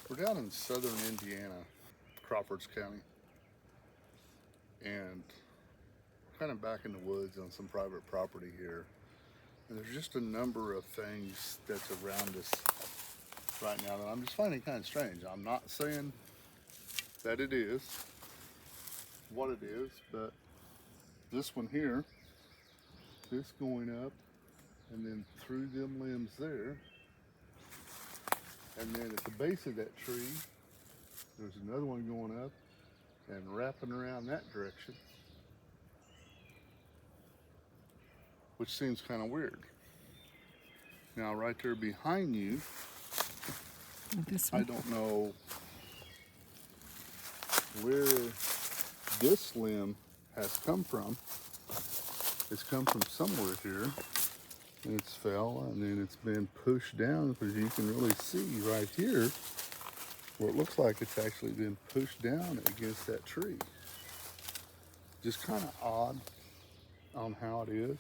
We're down in southern Indiana, Crawfords County, and kind of back in the woods on some private property here. And there's just a number of things that's around us right now that I'm just finding kind of strange. I'm not saying that it is what it is, but this one here, this going up and then through them limbs there, and then at the base of that tree there's another one going up and wrapping around that direction, which seems kind of weird. Now right there behind you, This one. I don't know where this limb has come from. It's come from somewhere here, and it's fell, and then it's been pushed down, because you can really see right here where it looks like it's actually been pushed down against that tree. Just kind of odd on how it is.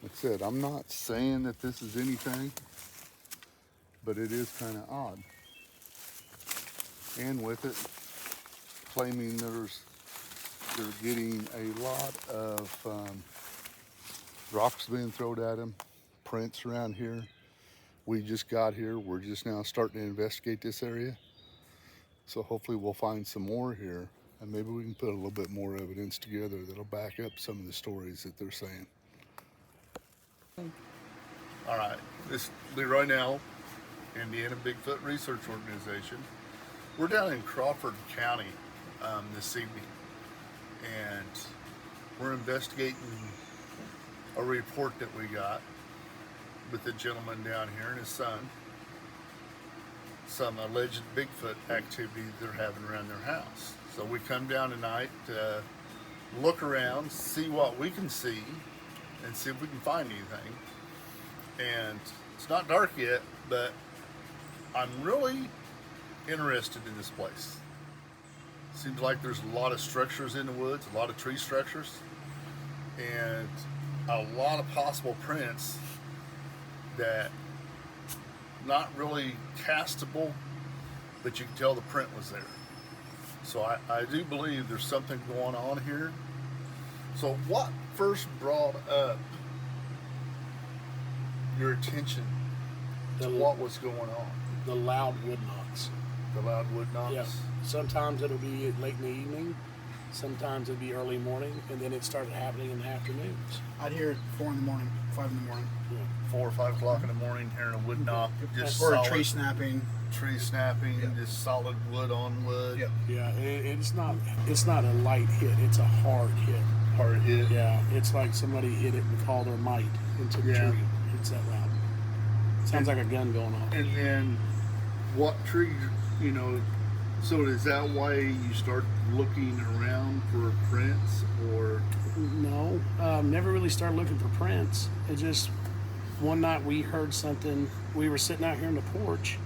Like I said, I'm not saying that this is anything, but it is kind of odd. And with it, claiming they're getting a lot of rocks being thrown at them, prints around here. We just got here. We're just now starting to investigate this area. So hopefully we'll find some more here, and maybe we can put a little bit more evidence together that'll back up some of the stories that they're saying. All right, this is Leroy Nell, Indiana Bigfoot Research Organization. We're down in Crawford County this evening, and we're investigating a report that we got with the gentleman down here and his son, some alleged Bigfoot activity they're having around their house. So we come down tonight to look around, see what we can see, and see if we can find anything. And it's not dark yet, but I'm really interested in this place. Seems like there's a lot of structures in the woods, a lot of tree structures, and a lot of possible prints that not really castable, but you can tell the print was there. So I do believe there's something going on here. So what first brought up your attention to what was going on? The loud wood knocks. The loud wood knocks? Yeah. Sometimes it'll be late in the evening, sometimes it'll be early morning, and then it started happening in the afternoons. I'd hear it 4 in the morning, 5 in the morning. Yeah. 4 or 5 o'clock in the morning, hearing a wood knock, just Or solid, a tree snapping. tree snapping, Yeah. just solid wood on wood. Yep. Yeah, it's not a light hit, it's a hard hit. Hard hit. Yeah, it's like somebody hit it with all their might into the Yeah. tree. It's that loud. Sounds like a gun going off. And then what triggered, so is that why you start looking around for prints, or? No, never really started looking for prints. It just, one night we heard something. We were sitting out here on the porch.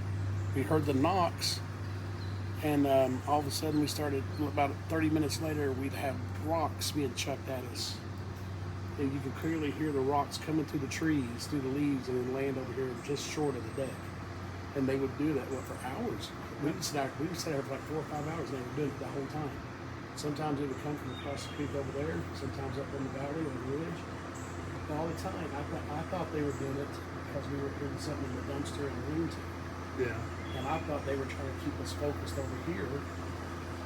We heard the knocks, and all of a sudden we started, about 30 minutes later, we'd have rocks being chucked at us. And you could clearly hear the rocks coming through the trees, through the leaves, and then land over here just short of the deck. And they would do that, for hours. We would sit there for like 4 or 5 hours, and they were doing it the whole time. Sometimes it would come from across the creek over there, sometimes up in the valley or the ridge. And all the time, I thought they were doing it because we were putting something in the dumpster and lean-to. Yeah. And I thought they were trying to keep us focused over here,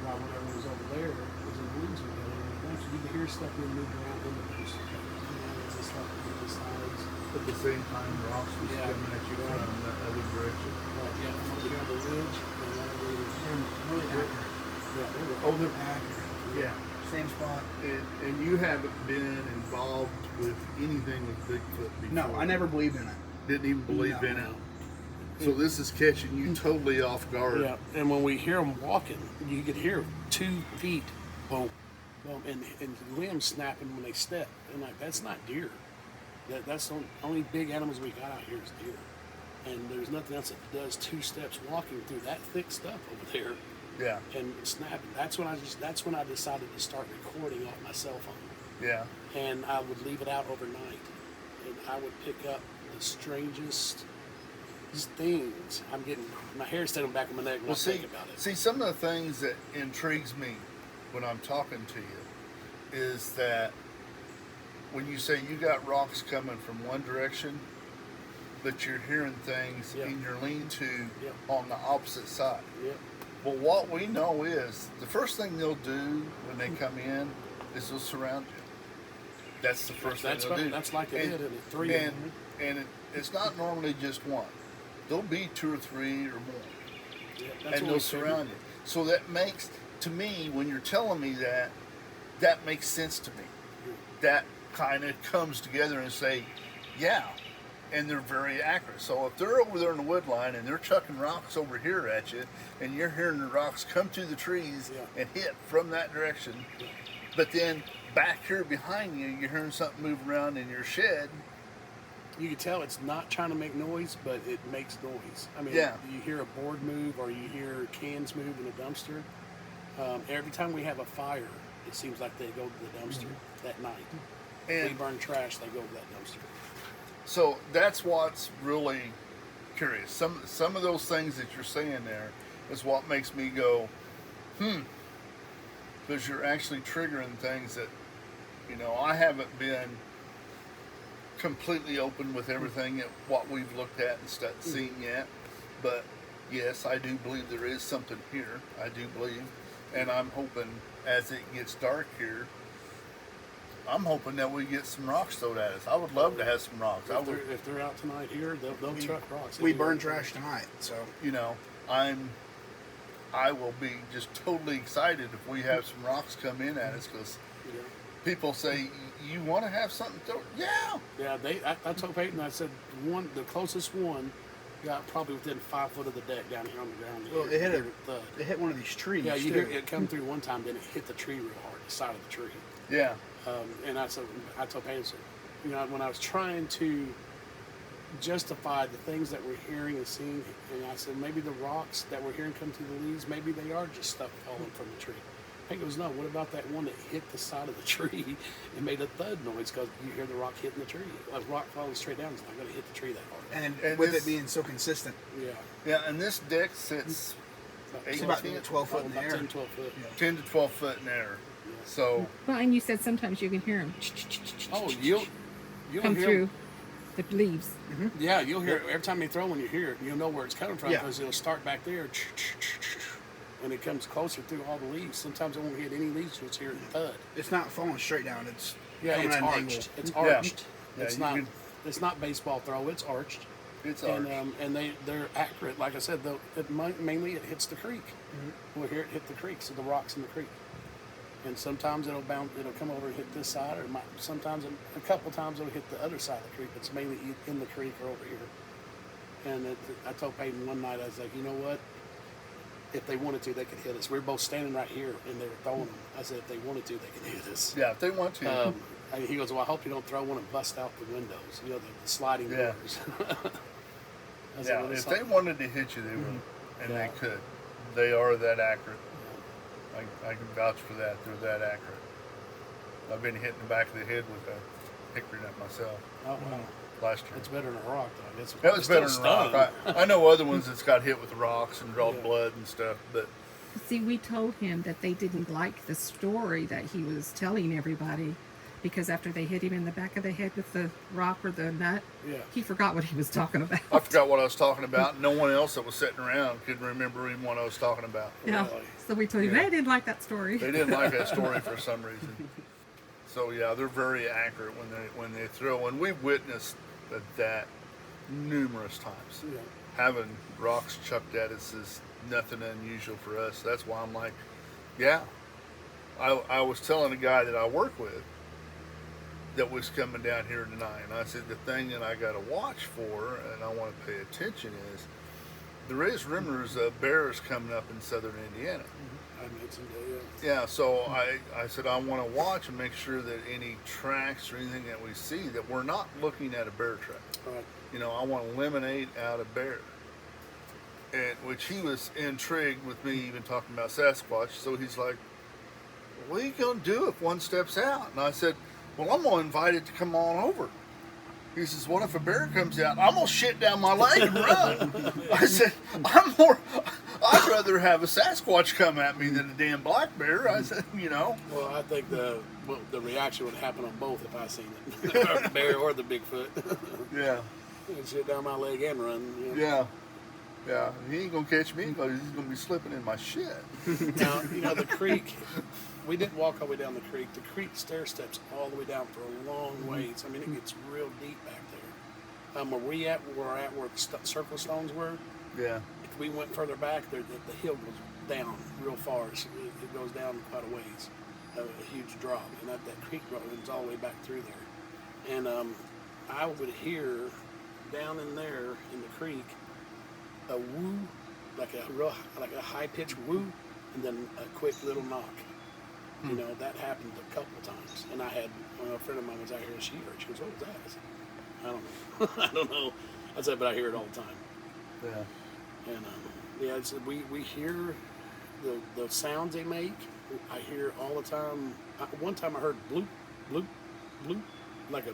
while whatever was over there was in the lean-to. You could hear stuff being moved around in the dumpster. It's just like the sides. At the same time, rocks was Yeah. coming at you from the other direction. Yeah, from over here on the ridge, and then over here. Really accurate. Yeah, they were Oh, they're Accurate. yeah. Same spot. And you haven't been involved with anything with Bigfoot before? No, I never believed in it. Didn't even believe No. in it. So this is catching you totally off guard. Yeah, and when we hear them walking, you could hear 2 feet, boom, boom, and limbs snapping when they step. And like, that's not deer. That's the only big animals we got out here is deer. And there's nothing else that does 2 steps walking through that thick stuff over there Yeah. and snapping. That's when I decided to start recording off my cell phone. Yeah. And I would leave it out overnight, and I would pick up the strangest these things. I'm getting my hair standing back on my neck when I think about it. See, some of the things that intrigues me when I'm talking to you is that when you say you got rocks coming from one direction, but you're hearing things Yeah. in your lean-to Yeah. on the opposite side. Yep. Well, what we know is the first thing they'll do when they come in is they'll surround you. That's the first thing they'll do. That's like it And- did in it. Three. And it's not normally just one. There'll be 2 or 3 or more. Yeah, that's And what they'll we surround you. So that makes, to me, when you're telling me that, that makes sense to me. That kind of comes together and say, yeah, and they're very accurate. So if they're over there in the wood line and they're chucking rocks over here at you, and you're hearing the rocks come through the trees Yeah. and hit from that direction, but then back here behind you, you're hearing something move around in your shed. You can tell it's not trying to make noise, but it makes noise. I mean, Yeah. you hear a board move or you hear cans move in a dumpster. Every time we have a fire, it seems like they go to the dumpster that night. We And burn trash, they go to that dumpster. so that's what's really curious. Some of those things that you're saying there is what makes me go, because you're actually triggering things that, I haven't been completely open with everything that what we've looked at and seen yet. But yes, I do believe there is something here. I do believe, and I'm hoping as it gets dark here, I'm hoping that we get some rocks thrown at us. I would love to have some rocks. If they're out tonight here, they'll chuck rocks. We They do burn that. trash tonight, so I will be just totally excited if we have some rocks come in at us, because Yeah. people say, you want to have something thrown? Yeah. Yeah, I told Peyton, I said the closest one got probably within 5 foot of the deck down here on the ground. Well, You it hit hear a- thud. it hit one of these trees. Yeah, you too. hear it come through one time, then it hit the tree real hard, the side of the tree. Yeah. And I told Peyton, so, when I was trying to justify the things that we're hearing and seeing, and I said maybe the rocks that we're hearing come through the leaves, maybe they are just stuff falling from the tree. Peyton goes, no, what about that one that hit the side of the tree and made a thud noise because you hear the rock hitting the tree? A rock falling straight down is not going to hit the tree that hard. And And with this- it being so consistent, Yeah. Yeah, and this deck sits it's 18, about 12 foot in the about air. 10, 12 foot. Yeah. 10 to 12 foot in air. So, Well, and you said sometimes you can hear them Oh, you'll come hear through the leaves. Yeah, you'll hear it every time they throw one. You hear it. You'll know where it's coming from Yeah. because it'll start back there, and it comes closer through all the leaves. Sometimes it won't hit any leaves. You'll just hear it thud. It's not falling straight down. It's Yeah, coming it's at an arched. angle. It's Yeah. arched. Yeah, It's you not. can- It's not baseball throw. It's arched. it's And arched. and they're accurate. Like I said, mainly it hits the creek. We'll hear it hit the creek, so the rocks in the creek. And sometimes it'll come over and hit this side, or sometimes a couple times it'll hit the other side of the creek. It's mainly in the creek or over here. And I told Peyton one night, I was like, you know what? If they wanted to, they could hit us. We were both standing right here, and they were throwing them. I said, if they wanted to, they could hit us. Yeah, if they want to. And he goes, well, I hope you don't throw one and bust out the windows. The sliding Yeah. doors. I said, Yeah, well, if it's they not- wanted to hit you, they would, and Yeah. they could. They are that accurate. I can vouch for that. They're that accurate. I've been hit in the back of the head with a hickory nut myself Oh, wow. last year. It's better than a rock, though. I guess That was it's better still than rock. stung. I know other ones that's got hit with rocks and draw Yeah. blood and stuff, but See, we told him that they didn't like the story that he was telling everybody because after they hit him in the back of the head with the rock or the nut, Yeah. he forgot what he was talking about. I forgot what I was talking about. No one else that was sitting around could remember even what I was talking about. Yeah. Really? So we told him Yeah. they didn't like that story. They didn't like that story for some reason. So yeah, they're very accurate when they throw, and we've witnessed that numerous times. Yeah. Having rocks chucked at us is nothing unusual for us. That's why I'm like, yeah. I was telling a guy that I work with that was coming down here tonight, and I said the thing that I got to watch for and I want to pay attention is there is rumors of bears coming up in southern Indiana. I mentioned that, yeah. Yeah, so I said I want to watch and make sure that any tracks or anything that we see that we're not looking at a bear track. Right. I want to eliminate out a bear. And which he was intrigued with me even talking about Sasquatch. So he's like, "What are you gonna do if one steps out?" And I said, "Well, I'm gonna invite it to come on over." He says, what if a bear comes out? I'm going to shit down my leg and run. I said, I'd rather have a Sasquatch come at me than a damn black bear. I said, Well, I think the reaction would happen on both if I seen it. Or the bear or the Bigfoot. Yeah. I'd shit down my leg and run. Yeah. Yeah. He ain't going to catch me because he's going to be slipping in my shit. Now, the creek, we didn't walk all the way down the creek. The creek stair steps all the way down for a long ways. I mean, it gets real deep back there. Where the circle stones were, Yeah. if we went further back, the hill goes down real far. It goes down quite a ways, a huge drop. And that creek runs all the way back through there. And I would hear down in there in the creek a woo, like a high-pitched woo, and then a quick little knock. That happened a couple of times. And I had a friend of mine was out here and she heard. She goes, "What was that?" I said, "I don't know." I don't know. I said, "But I hear it all the time." Yeah. And we hear the sounds they make. I hear all the time. One time I heard bloop, bloop, bloop, like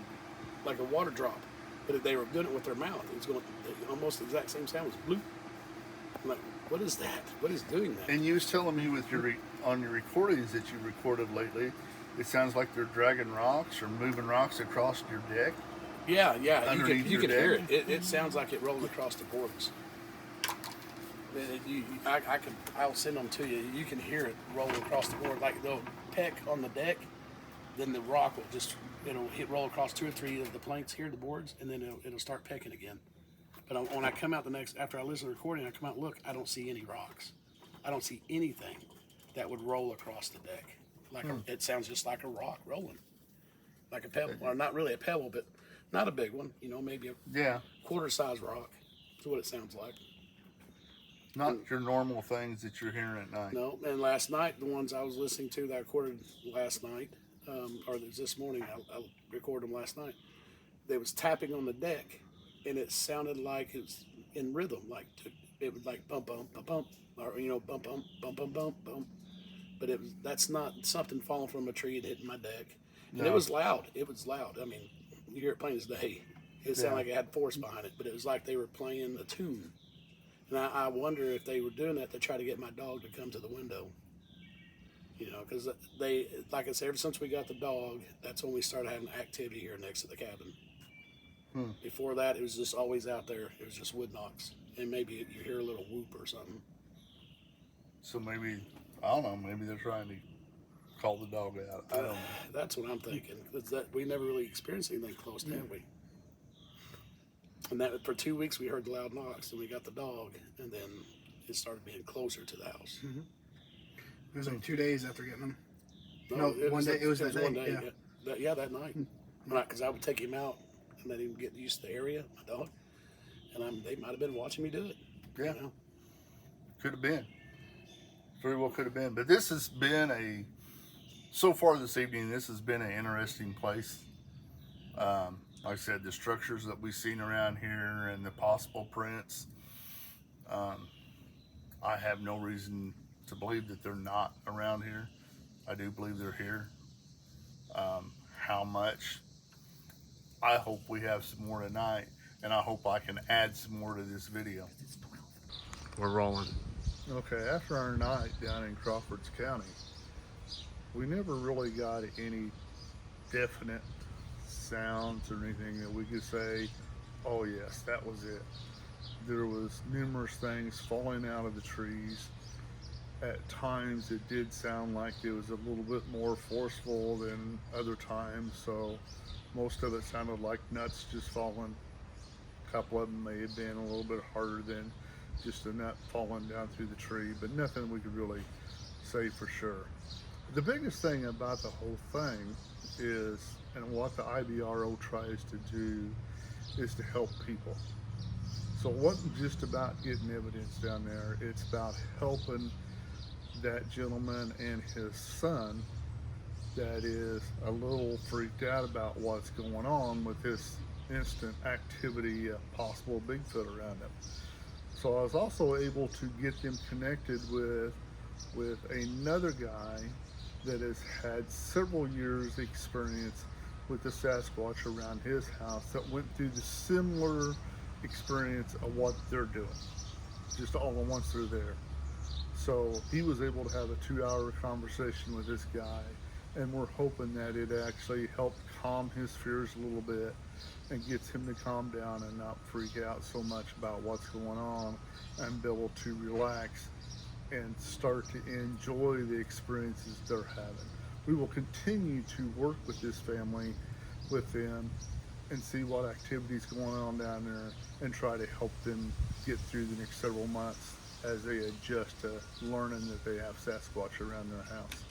a water drop, but they were doing it with their mouth. It was going almost the exact same sound as bloop. I'm like, what is that? What is doing that? And you was telling me with on your recordings that you recorded lately, it sounds like they're dragging rocks or moving rocks across your deck. Yeah. Underneath You your can hear deck? it. It sounds like it rolling across the boards. I'll send them to you. You can hear it rolling across the board, like they'll peck on the deck. Then the rock will roll across 2 or 3 of the planks here, the boards, and then it'll start pecking again. But when I come out after I listen to the recording, I come out and look. I don't see any rocks. I don't see anything that would roll across the deck. It sounds just like a rock rolling, like a pebble, or not really a pebble, but not a big one. Maybe a quarter-size rock. That's what it sounds like. Not your normal things that you're hearing at night. No, and last night, the ones I was listening to that I recorded last night, or this morning, I recorded them last night. They was tapping on the deck, and it sounded like it was in rhythm, it was like bump, bump, bump, bump, or bump, bump, bump, bump, bump, bump. But that's not something falling from a tree and hitting my deck. And No. It was loud. It was loud. I mean, you hear it plain as day. It sounded like it had force behind it, but it was like they were playing a tune. And I wonder if they were doing that to try to get my dog to come to the window. Because they, like I said, ever since we got the dog, that's when we started having activity here next to the cabin. Before that, it was just always out there. It was just wood knocks. And maybe you hear a little whoop or something. So maybe, I don't know, maybe they're trying to call the dog out. I don't know. That's what I'm thinking. We never really experienced anything close, did we? And that for 2 weeks we heard the loud knocks, and we got the dog, and then it started being closer to the house. It was like 2 days after getting them. It was that day, one day. yeah. That night. Because I would take him out and let him get used to the area, my dog, and they might have been watching me do it. Yeah. Could have been. Very well could have been. But this has been so far this evening, this has been an interesting place. Like I said, the structures that we've seen around here and the possible prints, I have no reason to believe that they're not around here. I do believe they're here. How much? I hope we have some more tonight, and I hope I can add some more to this video. We're rolling. Okay, after our night down in Crawfords County, we never really got any definite sounds or anything that we could say, oh yes, that was it. There was numerous things falling out of the trees. At times it did sound like it was a little bit more forceful than other times, so most of it sounded like nuts just falling. A couple of them may have been a little bit harder than just a nut falling down through the tree, but nothing we could really say for sure. The biggest thing about the whole thing is, and what the IBRO tries to do, is to help people. So it wasn't just about getting evidence down there, it's about helping that gentleman and his son that is a little freaked out about what's going on with this instant activity of possible Bigfoot around him. So I was also able to get them connected with another guy that has had several years experience with the Sasquatch around his house that went through the similar experience of what they're doing, just all at once they're there. So he was able to have a 2-hour conversation with this guy, and we're hoping that it actually helped calm his fears a little bit and gets him to calm down and not freak out so much about what's going on, and be able to relax and start to enjoy the experiences they're having. We will continue to work with this family, with them, and see what activities going on down there, and try to help them get through the next several months as they adjust to learning that they have Sasquatch around their house.